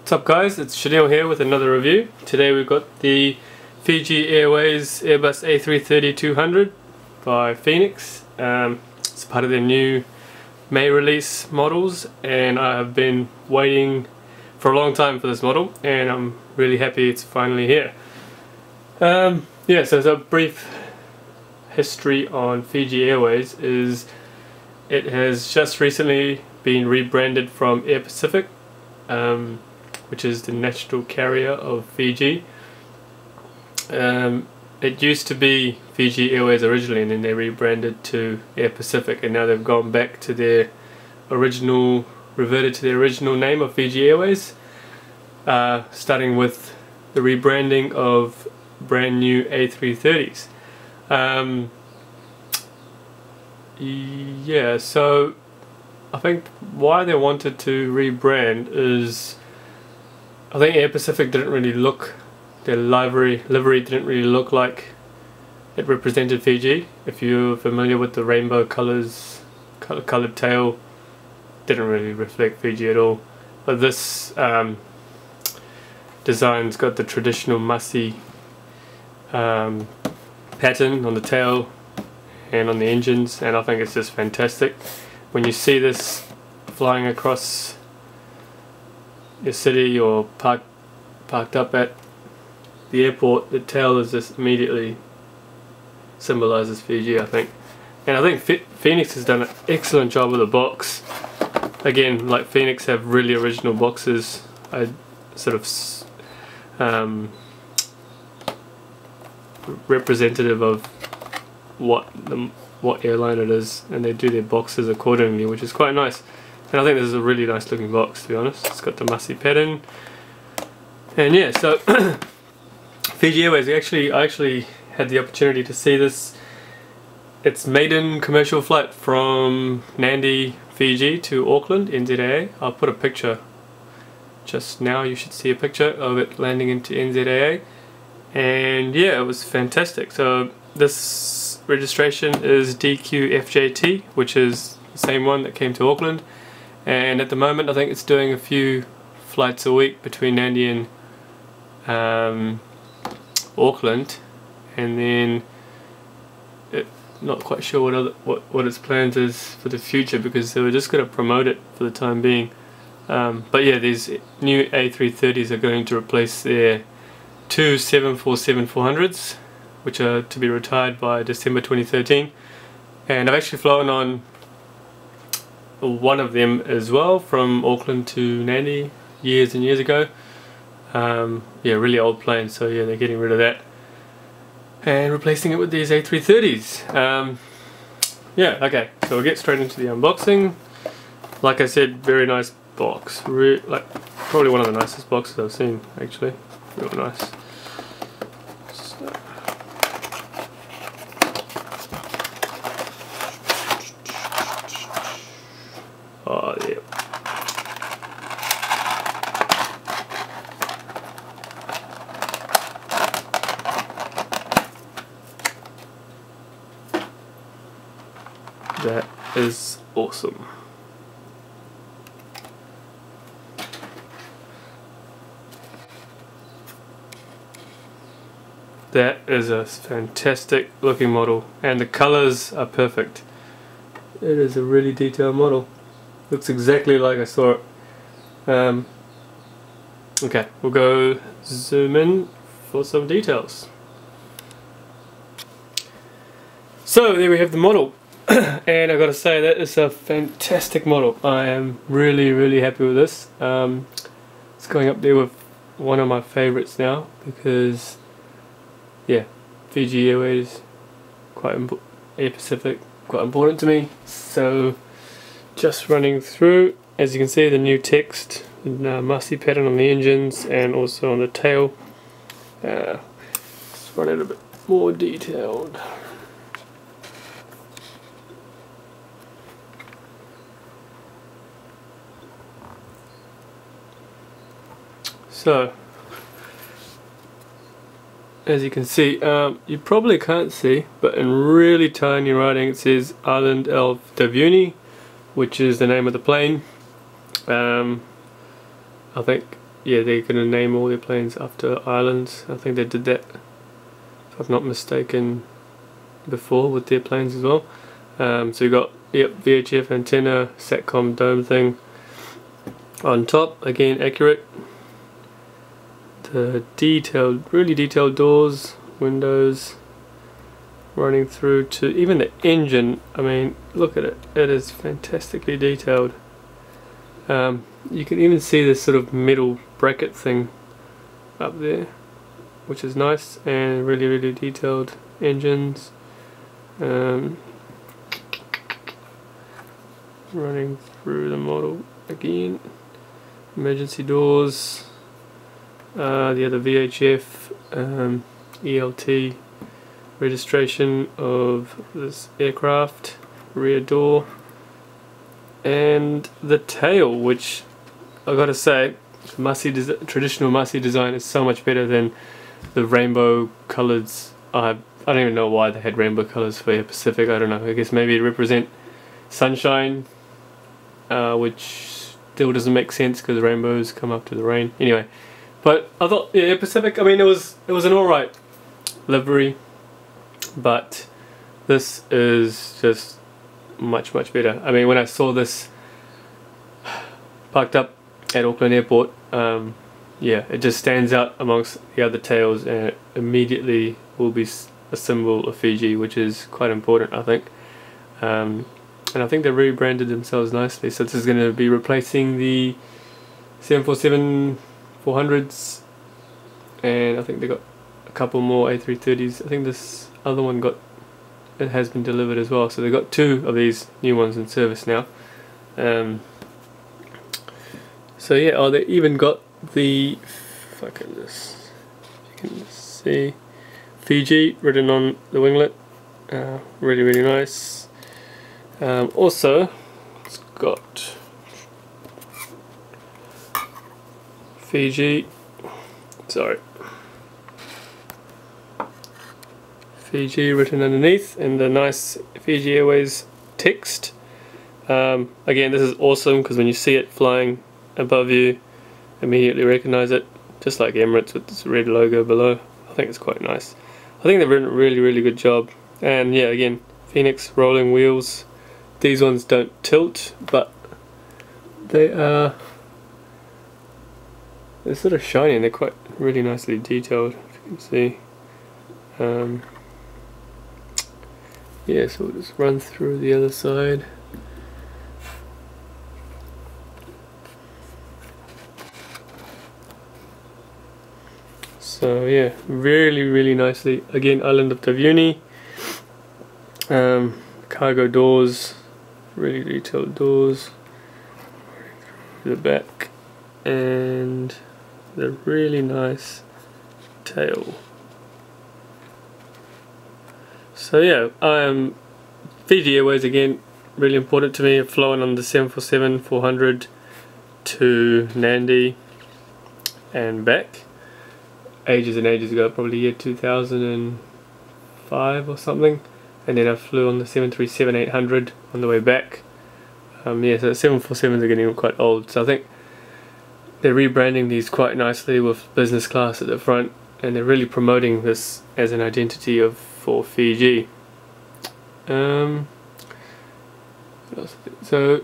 What's up guys, it's Chanel here with another review. Today we've got the Fiji Airways Airbus A330-200 by Phoenix. It's part of their new May release models, and I have been waiting for a long time for this model, and I'm really happy it's finally here. So as a brief history on Fiji Airways is it has just recently been rebranded from Air Pacific, which is the national carrier of Fiji. It used to be Fiji Airways originally, and then they rebranded to Air Pacific, and now they've gone back to their original, reverted to their original name of Fiji Airways, starting with the rebranding of brand new A330s. So I think why they wanted to rebrand is I think Air Pacific didn't really look, their livery didn't really look like it represented Fiji. If you're familiar with the rainbow colours, coloured tail, didn't really reflect Fiji at all. But this design's got the traditional Masi pattern on the tail and on the engines, and I think it's just fantastic. When you see this flying across your city or parked up at the airport, the tail is just immediately symbolises Fiji, I think. And I think Phoenix has done an excellent job with the box. Again, like Phoenix have really original boxes, sort of representative of what airline it is, and they do their boxes accordingly, which is quite nice. And I think this is a really nice looking box, to be honest. It's got the Masi pattern, and yeah, so Fiji Airways, I actually had the opportunity to see this. It's maiden commercial flight from Nadi, Fiji to Auckland, NZAA. I'll put a picture just now, you should see a picture of it landing into NZAA, and yeah, it was fantastic. So this registration is DQ-FJT, which is the same one that came to Auckland, and at the moment I think it's doing a few flights a week between Nadi and Auckland, and then not quite sure what its plans is for the future, because they were just going to promote it for the time being. But yeah, these new A330s are going to replace their two 747-400s, which are to be retired by December 2013. And I've actually flown on one of them as well, from Auckland to Nadi years and years ago. Yeah, really old plane, so yeah, they're getting rid of that and replacing it with these A330s. Yeah, okay, so we'll get straight into the unboxing. Like I said, very nice box, like probably one of the nicest boxes I've seen, actually. Real nice. So. Oh yeah. That is awesome. That is a fantastic looking model, and the colours are perfect. It is a really detailed model. Looks exactly like I saw it. Okay, we'll go zoom in for some details. So there we have the model. And I've got to say, that is a fantastic model. I am really happy with this. It's going up there with one of my favourites now, because yeah, Fiji Airways, Air Pacific, quite important to me. So just running through, as you can see, the new text, Masi pattern on the engines and also on the tail. Let's run it a bit more detailed. So, as you can see, you probably can't see, but in really tiny writing it says Island of Davuni, which is the name of the plane. I think yeah, they're going to name all their planes after islands. I think they did that, if I'm not mistaken, before with their planes as well. So you got, yep, VHF antenna, SATCOM dome thing on top, again accurate. The detailed, really detailed doors, windows, running through to even the engine. I mean, look at it, it is fantastically detailed. You can even see this sort of metal bracket thing up there, which is nice, and really, really detailed engines. Running through the model again, emergency doors, the other VHF, ELT registration of this aircraft, rear door, and the tail, which I gotta say, traditional Massey design is so much better than the rainbow colours. I don't even know why they had rainbow colours for Air Pacific. I don't know, I guess maybe to represent sunshine, which still doesn't make sense because rainbows come after the rain. Anyway, but I thought, yeah, Air Pacific, I mean, it was an alright livery, but this is just much better. I mean, when I saw this parked up at Auckland Airport, yeah, it just stands out amongst the other tails, and it immediately will be a symbol of Fiji, which is quite important, I think. And I think they rebranded themselves nicely, so this is going to be replacing the 747-400s, and I think they got a couple more A330s. I think this other one it has been delivered as well, so they got 2 of these new ones in service now. So yeah, oh, they even got the, if I can just, you can see, Fiji written on the winglet. Really nice. Also, it's got Fiji written underneath, and the nice Fiji Airways text. Again, this is awesome because when you see it flying above you, immediately recognize it, just like Emirates with this red logo below. I think it's quite nice. I think they've done a really good job. And yeah, again, Phoenix rolling wheels. These ones don't tilt, but they're sort of shiny, and they're quite really nicely detailed, if you can see. Yeah, so we'll just run through the other side. So yeah, really nicely. Again, Island of Taveuni. Cargo doors, really detailed doors. The back, and the really nice tail. So yeah, Fiji Airways again, really important to me. I've flown on the 747-400 to Nandi and back ages and ages ago, probably year 2005 or something, and then I flew on the 737-800 on the way back. Yeah, so 747s are getting quite old, so I think they're rebranding these quite nicely with business class at the front, and they're really promoting this as an identity for Fiji. So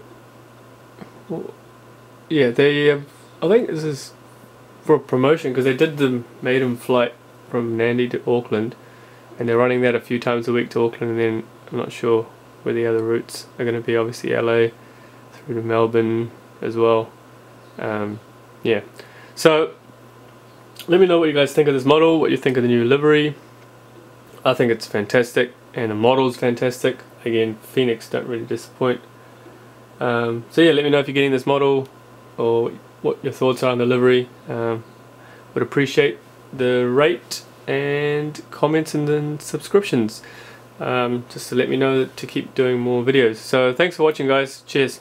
yeah, they I think this is for promotion, because they did the maiden flight from Nandi to Auckland, and they're running that a few times a week to Auckland, and then I'm not sure where the other routes are going to be. Obviously LA through to Melbourne as well. Yeah, so let me know what you guys think of this model, what you think of the new livery. I think it's fantastic, and the model's fantastic. Again, Phoenix don't really disappoint. So yeah, let me know if you're getting this model, or what your thoughts are on the livery. Would appreciate the rate and comments and then subscriptions, just to let me know to keep doing more videos. So thanks for watching, guys. Cheers.